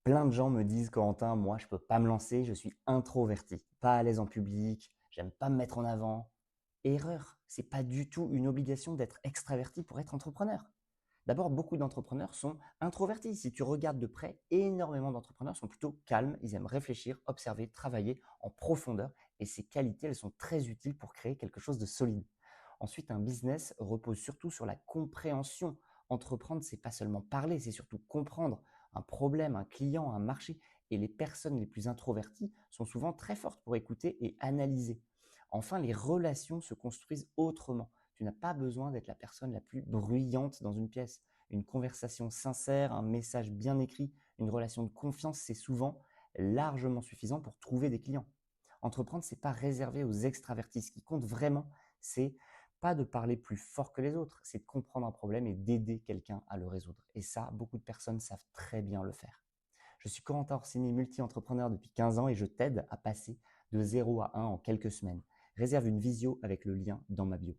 Plein de gens me disent, Corentin, moi, je peux pas me lancer, je suis introverti, pas à l'aise en public, j'aime pas me mettre en avant. Erreur, c'est pas du tout une obligation d'être extraverti pour être entrepreneur. D'abord, beaucoup d'entrepreneurs sont introvertis. Si tu regardes de près, énormément d'entrepreneurs sont plutôt calmes, ils aiment réfléchir, observer, travailler en profondeur et ces qualités, elles sont très utiles pour créer quelque chose de solide. Ensuite, un business repose surtout sur la compréhension. Entreprendre, c'est pas seulement parler, c'est surtout comprendre un problème, un client, un marché. Et les personnes les plus introverties sont souvent très fortes pour écouter et analyser. Enfin, les relations se construisent autrement. Tu n'as pas besoin d'être la personne la plus bruyante dans une pièce. Une conversation sincère, un message bien écrit, une relation de confiance, c'est souvent largement suffisant pour trouver des clients. Entreprendre, ce n'est pas réservé aux extravertis. Ce qui compte vraiment, c'est pas de parler plus fort que les autres, c'est de comprendre un problème et d'aider quelqu'un à le résoudre. Et ça, beaucoup de personnes savent très bien le faire. Je suis Corentin Orsini, multi-entrepreneur depuis 15 ans et je t'aide à passer de 0 à 1 en quelques semaines. Réserve une visio avec le lien dans ma bio.